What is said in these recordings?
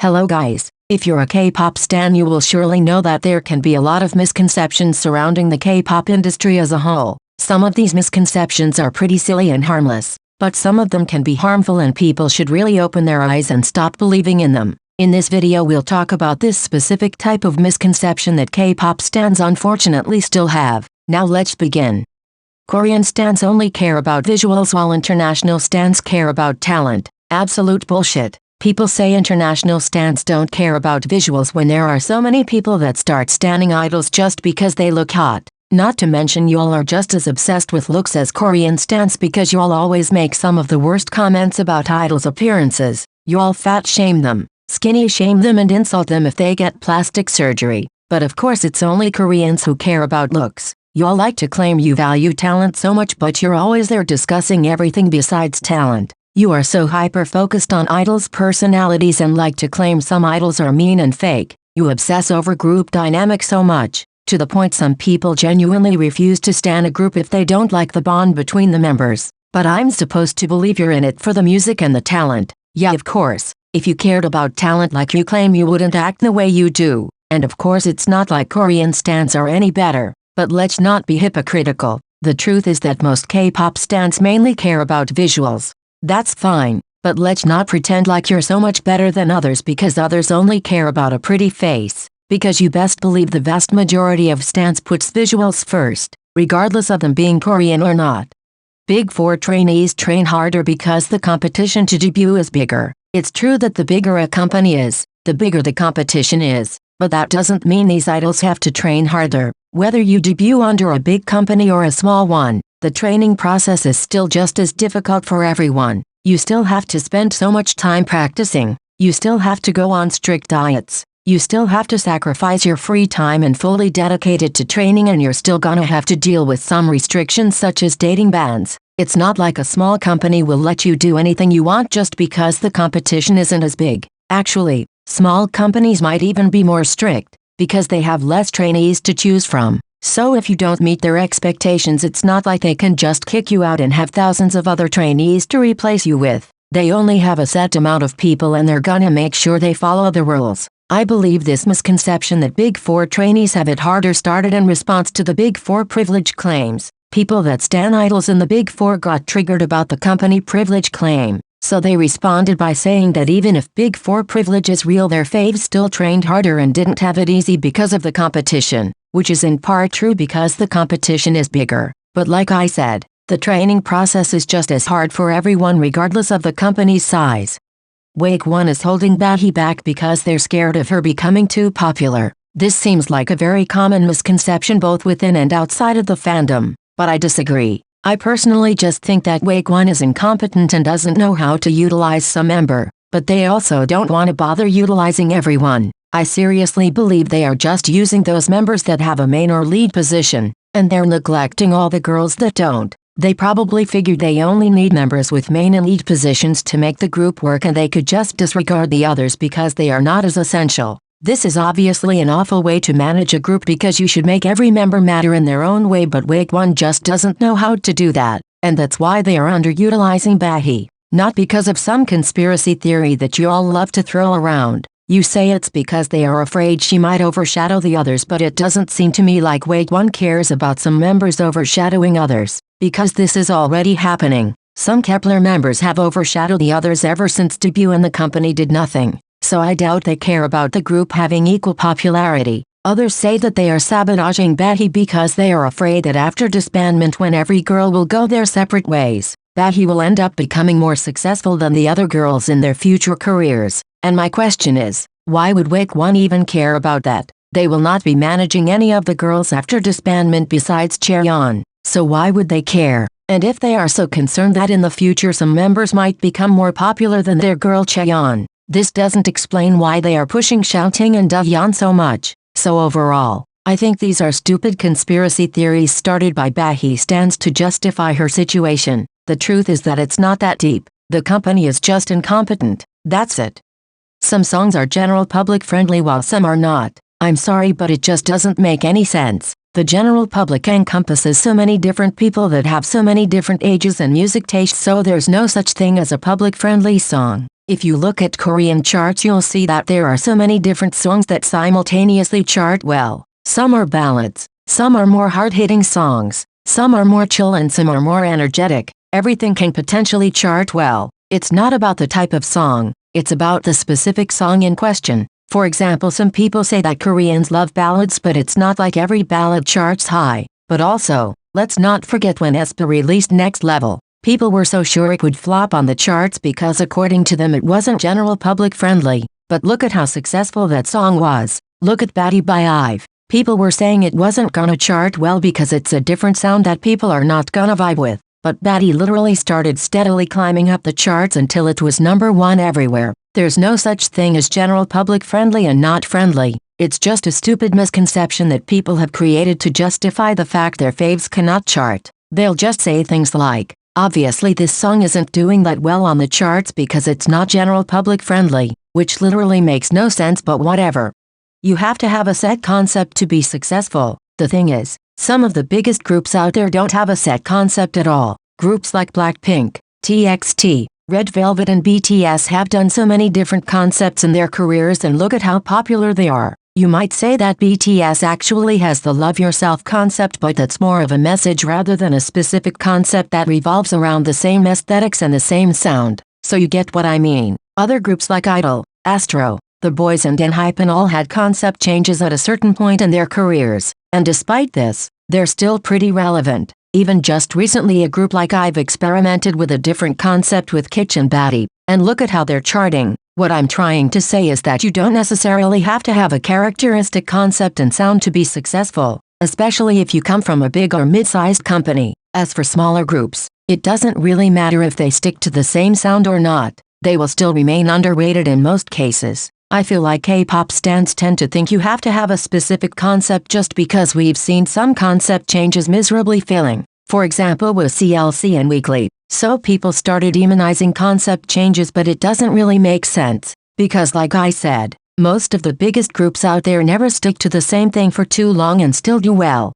Hello guys, if you're a K-pop stan you will surely know that there can be a lot of misconceptions surrounding the K-pop industry as a whole. Some of these misconceptions are pretty silly and harmless, but some of them can be harmful and people should really open their eyes and stop believing in them. In this video we'll talk about this specific type of misconception that K-pop stans unfortunately still have. Now let's begin. Korean stans only care about visuals while international stans care about talent. Absolute bullshit. People say international stans don't care about visuals when there are so many people that start standing idols just because they look hot. Not to mention y'all are just as obsessed with looks as Korean stans because y'all always make some of the worst comments about idols' appearances. Y'all fat shame them, skinny shame them and insult them if they get plastic surgery. But of course it's only Koreans who care about looks. Y'all like to claim you value talent so much but you're always there discussing everything besides talent. You are so hyper-focused on idols' personalities and like to claim some idols are mean and fake. You obsess over group dynamics so much, to the point some people genuinely refuse to stan a group if they don't like the bond between the members. But I'm supposed to believe you're in it for the music and the talent. Yeah, of course. If you cared about talent like you claim, you wouldn't act the way you do. And of course it's not like Korean stans are any better. But let's not be hypocritical. The truth is that most K-pop stans mainly care about visuals. That's fine, but let's not pretend like you're so much better than others because others only care about a pretty face. Because you best believe the vast majority of stans puts visuals first, regardless of them being Korean or not. Big Four trainees train harder because the competition to debut is bigger. It's true that the bigger a company is, the bigger the competition is, but that doesn't mean these idols have to train harder. Whether you debut under a big company or a small one, the training process is still just as difficult for everyone. You still have to spend so much time practicing. You still have to go on strict diets. You still have to sacrifice your free time and fully dedicate it to training, and you're still gonna have to deal with some restrictions such as dating bans. It's not like a small company will let you do anything you want just because the competition isn't as big. Actually, small companies might even be more strict, because they have less trainees to choose from. So if you don't meet their expectations, it's not like they can just kick you out and have thousands of other trainees to replace you with. They only have a set amount of people and they're gonna make sure they follow the rules. I believe this misconception that Big Four trainees have it harder started in response to the Big Four privilege claims. People that stan idols in the Big Four got triggered about the company privilege claim. So they responded by saying that even if Big Four privilege is real, their faves still trained harder and didn't have it easy because of the competition. Which is in part true because the competition is bigger. But like I said, the training process is just as hard for everyone regardless of the company's size. Wake One is holding Bahi back because they're scared of her becoming too popular. This seems like a very common misconception both within and outside of the fandom, but I disagree. I personally just think that Wake One is incompetent and doesn't know how to utilize some member, but they also don't want to bother utilizing everyone. I seriously believe they are just using those members that have a main or lead position, and they're neglecting all the girls that don't. They probably figured they only need members with main and lead positions to make the group work and they could just disregard the others because they are not as essential. This is obviously an awful way to manage a group because you should make every member matter in their own way, but Wake One just doesn't know how to do that, and that's why they are underutilizing Bahi. Not because of some conspiracy theory that you all love to throw around. You say it's because they are afraid she might overshadow the others, but it doesn't seem to me like Wake One cares about some members overshadowing others, because this is already happening. Some Kepler members have overshadowed the others ever since debut and the company did nothing, so I doubt they care about the group having equal popularity. Others say that they are sabotaging Bahi because they are afraid that after disbandment, when every girl will go their separate ways, Bahi will end up becoming more successful than the other girls in their future careers. And my question is, why would Wake One even care about that? They will not be managing any of the girls after disbandment besides Chaeyeon, so why would they care? And if they are so concerned that in the future some members might become more popular than their girl Chaeyeon, this doesn't explain why they are pushing Xiaoting and Dahyun so much. So overall, I think these are stupid conspiracy theories started by Bahi stans to justify her situation. The truth is that it's not that deep. The company is just incompetent. That's it. Some songs are general public friendly while some are not. I'm sorry, but it just doesn't make any sense. The general public encompasses so many different people that have so many different ages and music tastes, so there's no such thing as a public-friendly song. If you look at Korean charts, you'll see that there are so many different songs that simultaneously chart well. Some are ballads, some are more hard-hitting songs, some are more chill, and some are more energetic. Everything can potentially chart well. It's not about the type of song, it's about the specific song in question. For example, some people say that Koreans love ballads, but it's not like every ballad charts high. But also, let's not forget when aespa released Next Level. People were so sure it would flop on the charts because according to them it wasn't general public friendly. But look at how successful that song was. Look at Baddie by IVE. People were saying it wasn't gonna chart well because it's a different sound that people are not gonna vibe with. But Baddie literally started steadily climbing up the charts until it was #1 everywhere. There's no such thing as general public friendly and not friendly. It's just a stupid misconception that people have created to justify the fact their faves cannot chart. They'll just say things like, obviously this song isn't doing that well on the charts because it's not general public friendly, which literally makes no sense, but whatever. You have to have a set concept to be successful. The thing is, some of the biggest groups out there don't have a set concept at all. Groups like Blackpink, TXT, Red Velvet and BTS have done so many different concepts in their careers, and look at how popular they are. You might say that BTS actually has the Love Yourself concept, but that's more of a message rather than a specific concept that revolves around the same aesthetics and the same sound. So you get what I mean. Other groups like Idol, Astro, The Boys and ENHYPEN all had concept changes at a certain point in their careers, and despite this, they're still pretty relevant. Even just recently a group like IVE experimented with a different concept with Kitsch and Baddie, and look at how they're charting. What I'm trying to say is that you don't necessarily have to have a characteristic concept and sound to be successful, especially if you come from a big or mid-sized company. As for smaller groups, it doesn't really matter if they stick to the same sound or not. They will still remain underrated in most cases. I feel like K-pop stans tend to think you have to have a specific concept just because we've seen some concept changes miserably failing. For example with CLC and Weekly. So people started demonizing concept changes, but it doesn't really make sense. Because like I said, most of the biggest groups out there never stick to the same thing for too long and still do well.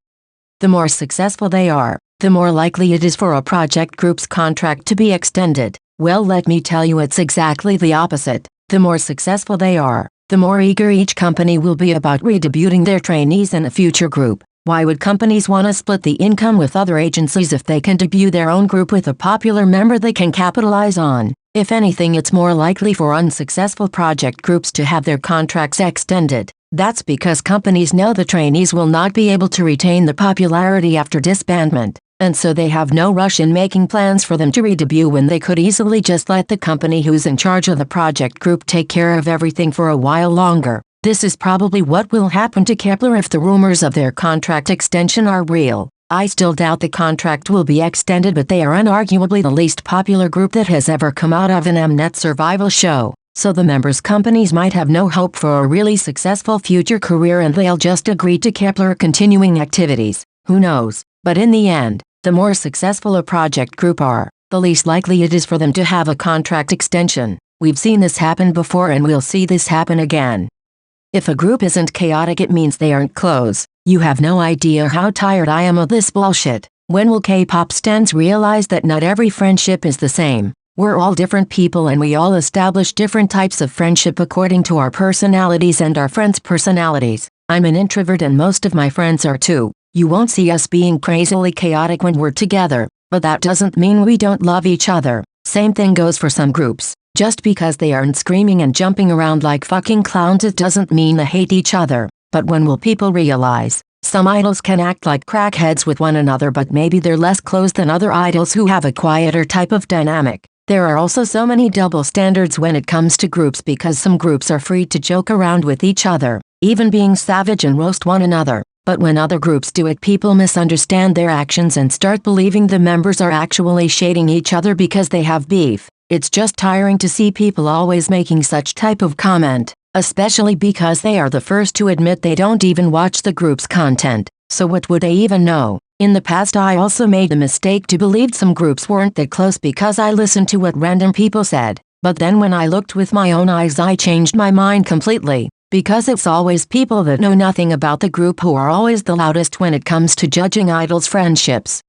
The more successful they are, the more likely it is for a project group's contract to be extended. Well, let me tell you, it's exactly the opposite. The more successful they are, the more eager each company will be about redebuting their trainees in a future group. Why would companies want to split the income with other agencies if they can debut their own group with a popular member they can capitalize on? If anything, it's more likely for unsuccessful project groups to have their contracts extended. That's because companies know the trainees will not be able to retain the popularity after disbandment, and so they have no rush in making plans for them to redebut when they could easily just let the company who's in charge of the project group take care of everything for a while longer. This is probably what will happen to Kepler if the rumors of their contract extension are real. I still doubt the contract will be extended, but they are unarguably the least popular group that has ever come out of an Mnet survival show. So the members' companies might have no hope for a really successful future career and they'll just agree to Kepler continuing activities. Who knows? But in the end, the more successful a project group are, the least likely it is for them to have a contract extension. We've seen this happen before and we'll see this happen again. If a group isn't chaotic, it means they aren't close. You have no idea how tired I am of this bullshit. When will K-pop stans realize that not every friendship is the same? We're all different people and we all establish different types of friendship according to our personalities and our friends' personalities. I'm an introvert and most of my friends are too. You won't see us being crazily chaotic when we're together, but that doesn't mean we don't love each other. Same thing goes for some groups. Just because they aren't screaming and jumping around like fucking clowns, it doesn't mean they hate each other. But when will people realize? Some idols can act like crackheads with one another, but maybe they're less close than other idols who have a quieter type of dynamic. There are also so many double standards when it comes to groups because some groups are free to joke around with each other, even being savage and roast one another. But when other groups do it, people misunderstand their actions and start believing the members are actually shading each other because they have beef. It's just tiring to see people always making such type of comment, especially because they are the first to admit they don't even watch the group's content. So what would they even know? In the past, I also made the mistake to believe some groups weren't that close because I listened to what random people said. But then when I looked with my own eyes, I changed my mind completely. because it's always people that know nothing about the group who are always the loudest when it comes to judging idols' friendships.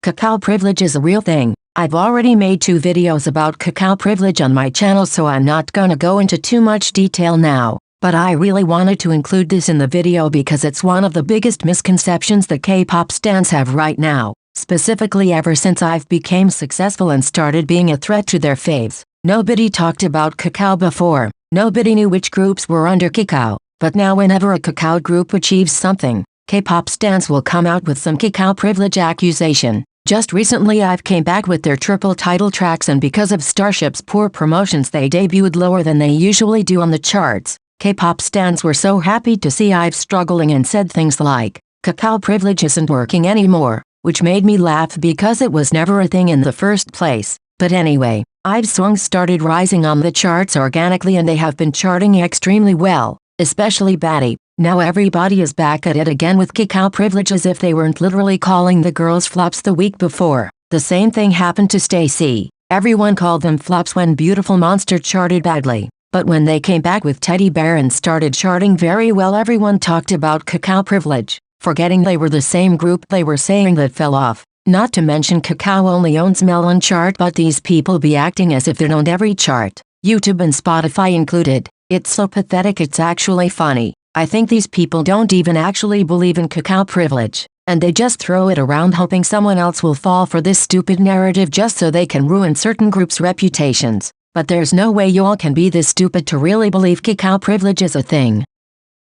Cacao privilege is a real thing. I've already made 2 videos about cacao privilege on my channel, so I'm not gonna go into too much detail now, but I really wanted to include this in the video because it's one of the biggest misconceptions that K-pop stans have right now, specifically ever since I've became successful and started being a threat to their faves. Nobody talked about cacao before. Nobody knew which groups were under cacao, but now whenever a cacao group achieves something, K-pop stans will come out with some cacao privilege accusation. Just recently I've came back with their triple title tracks, and because of Starship's poor promotions they debuted lower than they usually do on the charts. K-pop stans were so happy to see IVE struggling and said things like, "Cacao privilege isn't working anymore," which made me laugh because it was never a thing in the first place. But anyway, IVE's songs started rising on the charts organically and they have been charting extremely well, especially Baddie. Now everybody is back at it again with cacao privilege as if they weren't literally calling the girls flops the week before. The same thing happened to Stacy. Everyone called them flops when Beautiful Monster charted badly. But when they came back with Teddy Bear and started charting very well, everyone talked about cacao privilege, forgetting they were the same group they were saying that fell off. Not to mention Cacao only owns Melon chart, but these people be acting as if they owned every chart, YouTube and Spotify included. It's so pathetic it's actually funny. I think these people don't even actually believe in cacao privilege, and they just throw it around hoping someone else will fall for this stupid narrative just so they can ruin certain groups' reputations. But there's no way y'all can be this stupid to really believe cacao privilege is a thing.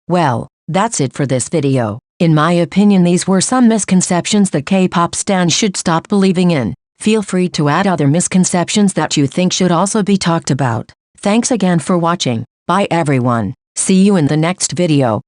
Well, that's it for this video. In my opinion, these were some misconceptions that K-pop stans should stop believing in. Feel free to add other misconceptions that you think should also be talked about. Thanks again for watching. Bye everyone. See you in the next video.